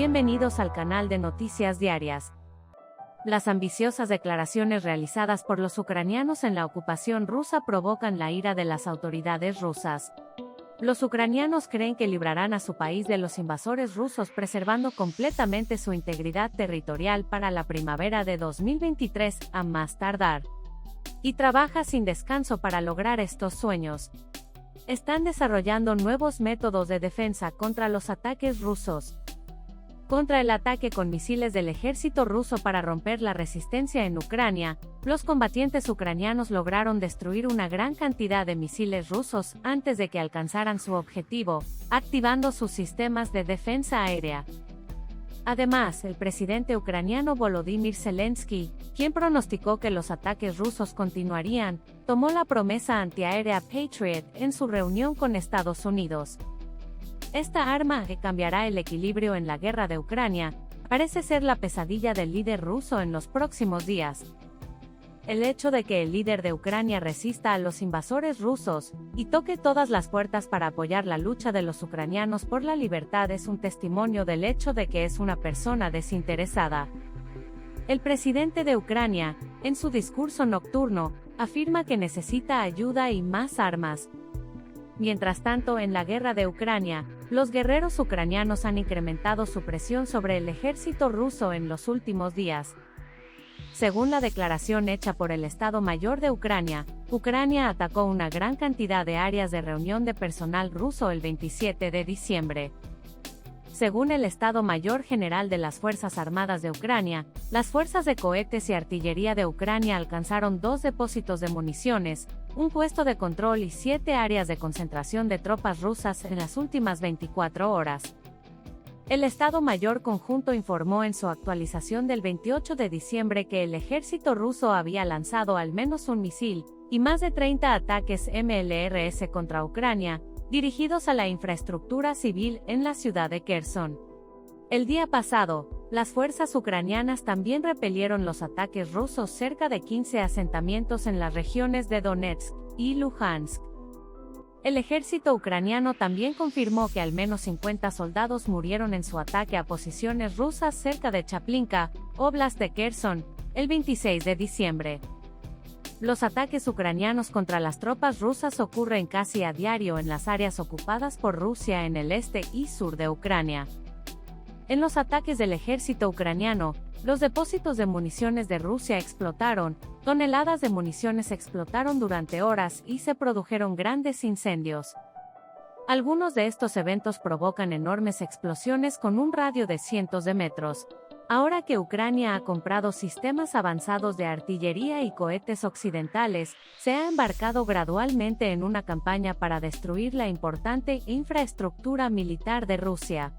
Bienvenidos al canal de Noticias Diarias. Las ambiciosas declaraciones realizadas por los ucranianos en la ocupación rusa provocan la ira de las autoridades rusas. Los ucranianos creen que librarán a su país de los invasores rusos preservando completamente su integridad territorial para la primavera de 2023, a más tardar. Y trabaja sin descanso para lograr estos sueños. Están desarrollando nuevos métodos de defensa contra los ataques rusos. Contra el ataque con misiles del ejército ruso para romper la resistencia en Ucrania, los combatientes ucranianos lograron destruir una gran cantidad de misiles rusos antes de que alcanzaran su objetivo, activando sus sistemas de defensa aérea. Además, el presidente ucraniano Volodymyr Zelensky, quien pronosticó que los ataques rusos continuarían, tomó la promesa antiaérea Patriot en su reunión con Estados Unidos. Esta arma, que cambiará el equilibrio en la guerra de Ucrania, parece ser la pesadilla del líder ruso en los próximos días. El hecho de que el líder de Ucrania resista a los invasores rusos y toque todas las puertas para apoyar la lucha de los ucranianos por la libertad es un testimonio del hecho de que es una persona desinteresada. El presidente de Ucrania, en su discurso nocturno, afirma que necesita ayuda y más armas. Mientras tanto, en la guerra de Ucrania, los guerreros ucranianos han incrementado su presión sobre el ejército ruso en los últimos días. Según la declaración hecha por el Estado Mayor de Ucrania, Ucrania atacó una gran cantidad de áreas de reunión de personal ruso el 27 de diciembre. Según el Estado Mayor General de las Fuerzas Armadas de Ucrania, las fuerzas de cohetes y artillería de Ucrania alcanzaron 2 depósitos de municiones, un puesto de control y 7 áreas de concentración de tropas rusas en las últimas 24 horas. El Estado Mayor Conjunto informó en su actualización del 28 de diciembre que el ejército ruso había lanzado al menos un misil y más de 30 ataques MLRS contra Ucrania, dirigidos a la infraestructura civil en la ciudad de Kherson. El día pasado, las fuerzas ucranianas también repelieron los ataques rusos cerca de 15 asentamientos en las regiones de Donetsk y Luhansk. El ejército ucraniano también confirmó que al menos 50 soldados murieron en su ataque a posiciones rusas cerca de Chaplinka, Oblast de Kherson, el 26 de diciembre. Los ataques ucranianos contra las tropas rusas ocurren casi a diario en las áreas ocupadas por Rusia en el este y sur de Ucrania. En los ataques del ejército ucraniano, los depósitos de municiones de Rusia explotaron, toneladas de municiones explotaron durante horas y se produjeron grandes incendios. Algunos de estos eventos provocan enormes explosiones con un radio de cientos de metros. Ahora que Ucrania ha comprado sistemas avanzados de artillería y cohetes occidentales, se ha embarcado gradualmente en una campaña para destruir la importante infraestructura militar de Rusia.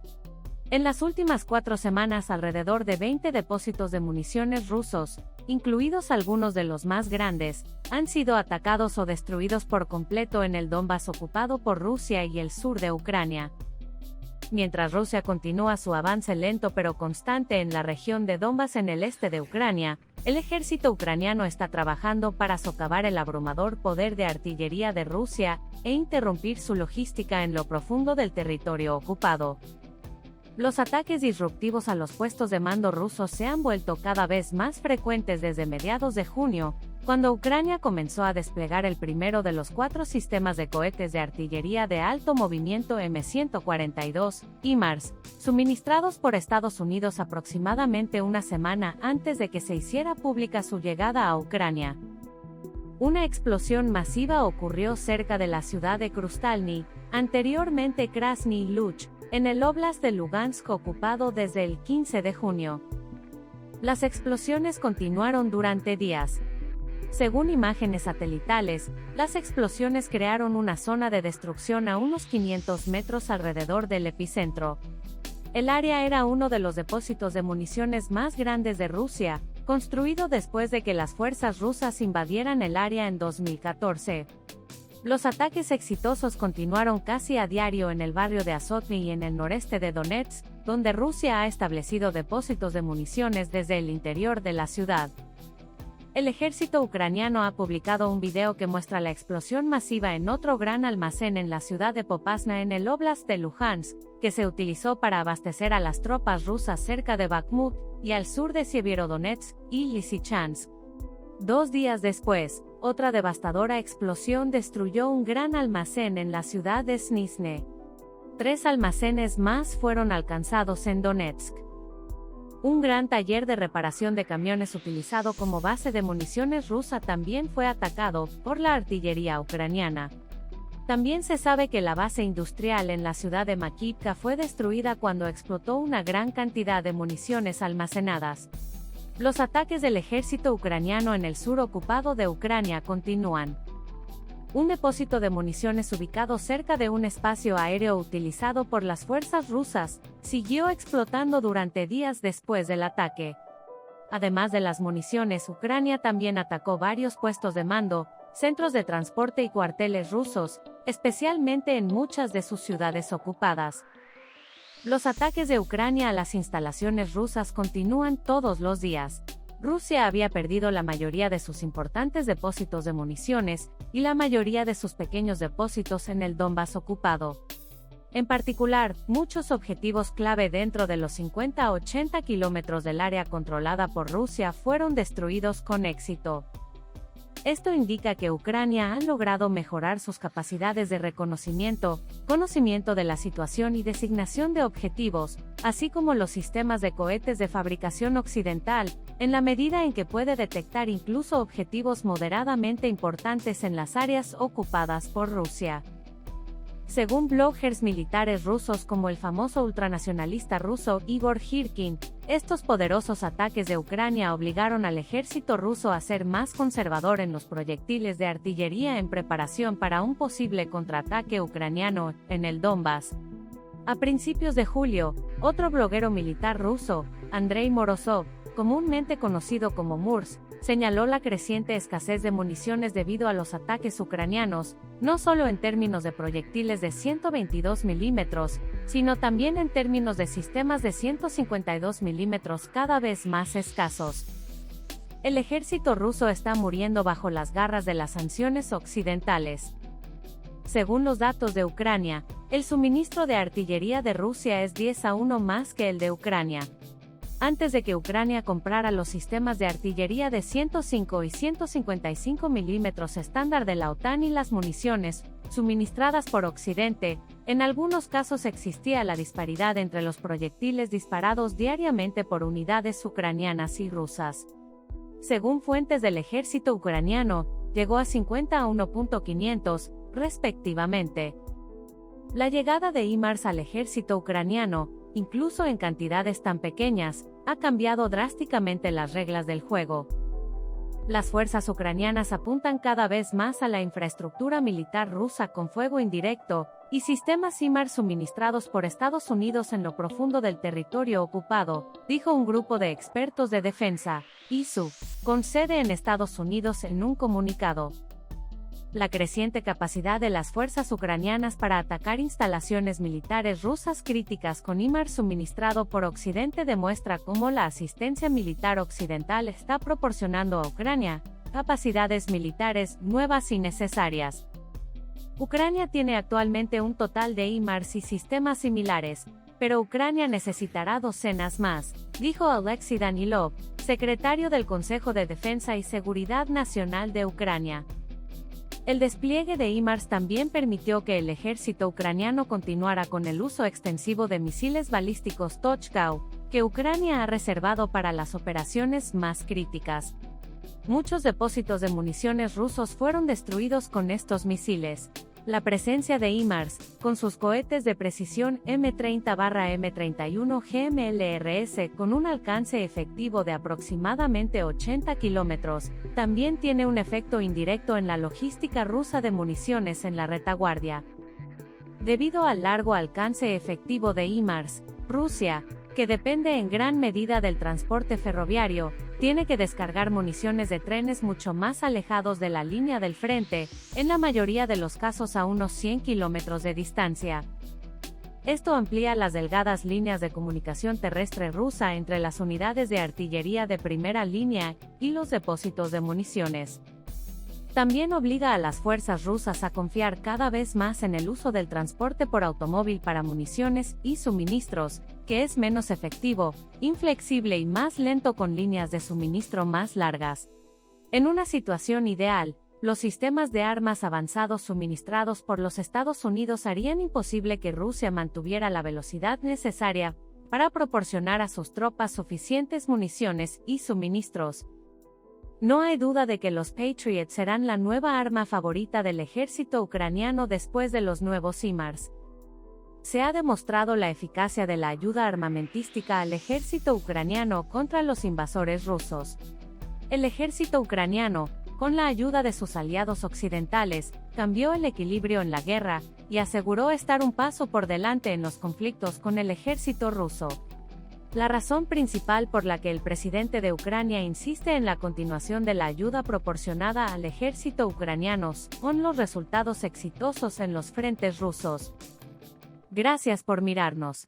En las últimas 4 semanas, alrededor de 20 depósitos de municiones rusos, incluidos algunos de los más grandes, han sido atacados o destruidos por completo en el Donbas ocupado por Rusia y el sur de Ucrania. Mientras Rusia continúa su avance lento pero constante en la región de Donbas en el este de Ucrania, el ejército ucraniano está trabajando para socavar el abrumador poder de artillería de Rusia e interrumpir su logística en lo profundo del territorio ocupado. Los ataques disruptivos a los puestos de mando rusos se han vuelto cada vez más frecuentes desde mediados de junio, cuando Ucrania comenzó a desplegar el primero de los 4 sistemas de cohetes de artillería de alto movimiento M142, HIMARS, suministrados por Estados Unidos aproximadamente una semana antes de que se hiciera pública su llegada a Ucrania. Una explosión masiva ocurrió cerca de la ciudad de Krustalny, anteriormente Krasny Luch, en el Oblast de Lugansk ocupado desde el 15 de junio. Las explosiones continuaron durante días. Según imágenes satelitales, las explosiones crearon una zona de destrucción a unos 500 metros alrededor del epicentro. El área era uno de los depósitos de municiones más grandes de Rusia, construido después de que las fuerzas rusas invadieran el área en 2014. Los ataques exitosos continuaron casi a diario en el barrio de Azotny y en el noreste de Donetsk, donde Rusia ha establecido depósitos de municiones desde el interior de la ciudad. El ejército ucraniano ha publicado un video que muestra la explosión masiva en otro gran almacén en la ciudad de Popasna en el óblast de Luhansk, que se utilizó para abastecer a las tropas rusas cerca de Bakhmut y al sur de Sievierodonetsk y Lysychansk. 2 días después, otra devastadora explosión destruyó un gran almacén en la ciudad de Snizhne. 3 almacenes más fueron alcanzados en Donetsk. Un gran taller de reparación de camiones utilizado como base de municiones rusa también fue atacado por la artillería ucraniana. También se sabe que la base industrial en la ciudad de Makivka fue destruida cuando explotó una gran cantidad de municiones almacenadas. Los ataques del ejército ucraniano en el sur ocupado de Ucrania continúan. Un depósito de municiones ubicado cerca de un espacio aéreo utilizado por las fuerzas rusas siguió explotando durante días después del ataque. Además de las municiones, Ucrania también atacó varios puestos de mando, centros de transporte y cuarteles rusos, especialmente en muchas de sus ciudades ocupadas. Los ataques de Ucrania a las instalaciones rusas continúan todos los días. Rusia había perdido la mayoría de sus importantes depósitos de municiones y la mayoría de sus pequeños depósitos en el Donbas ocupado. En particular, muchos objetivos clave dentro de los 50 a 80 kilómetros del área controlada por Rusia fueron destruidos con éxito. Esto indica que Ucrania ha logrado mejorar sus capacidades de reconocimiento, conocimiento de la situación y designación de objetivos, así como los sistemas de cohetes de fabricación occidental, en la medida en que puede detectar incluso objetivos moderadamente importantes en las áreas ocupadas por Rusia. Según bloggers militares rusos como el famoso ultranacionalista ruso Igor Girkin, estos poderosos ataques de Ucrania obligaron al ejército ruso a ser más conservador en los proyectiles de artillería en preparación para un posible contraataque ucraniano en el Donbas. A principios de julio, otro bloguero militar ruso, Andrei Morozov, comúnmente conocido como Murs, señaló la creciente escasez de municiones debido a los ataques ucranianos, no solo en términos de proyectiles de 122 milímetros, sino también en términos de sistemas de 152 milímetros cada vez más escasos. El ejército ruso está muriendo bajo las garras de las sanciones occidentales. Según los datos de Ucrania, el suministro de artillería de Rusia es 10-1 más que el de Ucrania. Antes de que Ucrania comprara los sistemas de artillería de 105 y 155 milímetros estándar de la OTAN y las municiones, suministradas por Occidente, en algunos casos existía la disparidad entre los proyectiles disparados diariamente por unidades ucranianas y rusas. Según fuentes del ejército ucraniano, llegó a 50 a 1.500, respectivamente. La llegada de HIMARS al ejército ucraniano, incluso en cantidades tan pequeñas, ha cambiado drásticamente las reglas del juego. Las fuerzas ucranianas apuntan cada vez más a la infraestructura militar rusa con fuego indirecto y sistemas HIMARS suministrados por Estados Unidos en lo profundo del territorio ocupado, dijo un grupo de expertos de defensa, ISU, con sede en Estados Unidos en un comunicado. La creciente capacidad de las fuerzas ucranianas para atacar instalaciones militares rusas críticas con HIMARS suministrado por Occidente demuestra cómo la asistencia militar occidental está proporcionando a Ucrania capacidades militares nuevas y necesarias. Ucrania tiene actualmente un total de HIMARS y sistemas similares, pero Ucrania necesitará docenas más, dijo Alexei Danilov, secretario del Consejo de Defensa y Seguridad Nacional de Ucrania. El despliegue de HIMARS también permitió que el ejército ucraniano continuara con el uso extensivo de misiles balísticos Tochka-U, que Ucrania ha reservado para las operaciones más críticas. Muchos depósitos de municiones rusos fueron destruidos con estos misiles. La presencia de HIMARS, con sus cohetes de precisión M30-M31 GMLRS con un alcance efectivo de aproximadamente 80 kilómetros, también tiene un efecto indirecto en la logística rusa de municiones en la retaguardia. Debido al largo alcance efectivo de HIMARS, Rusia, que depende en gran medida del transporte ferroviario, tiene que descargar municiones de trenes mucho más alejados de la línea del frente, en la mayoría de los casos a unos 100 kilómetros de distancia. Esto amplía las delgadas líneas de comunicación terrestre rusa entre las unidades de artillería de primera línea y los depósitos de municiones. También obliga a las fuerzas rusas a confiar cada vez más en el uso del transporte por automóvil para municiones y suministros, que es menos efectivo, inflexible y más lento con líneas de suministro más largas. En una situación ideal, los sistemas de armas avanzados suministrados por los Estados Unidos harían imposible que Rusia mantuviera la velocidad necesaria para proporcionar a sus tropas suficientes municiones y suministros. No hay duda de que los Patriot serán la nueva arma favorita del ejército ucraniano después de los nuevos HIMARS. Se ha demostrado la eficacia de la ayuda armamentística al ejército ucraniano contra los invasores rusos. El ejército ucraniano, con la ayuda de sus aliados occidentales, cambió el equilibrio en la guerra y aseguró estar un paso por delante en los conflictos con el ejército ruso. La razón principal por la que el presidente de Ucrania insiste en la continuación de la ayuda proporcionada al ejército ucraniano son los resultados exitosos en los frentes rusos. Gracias por mirarnos.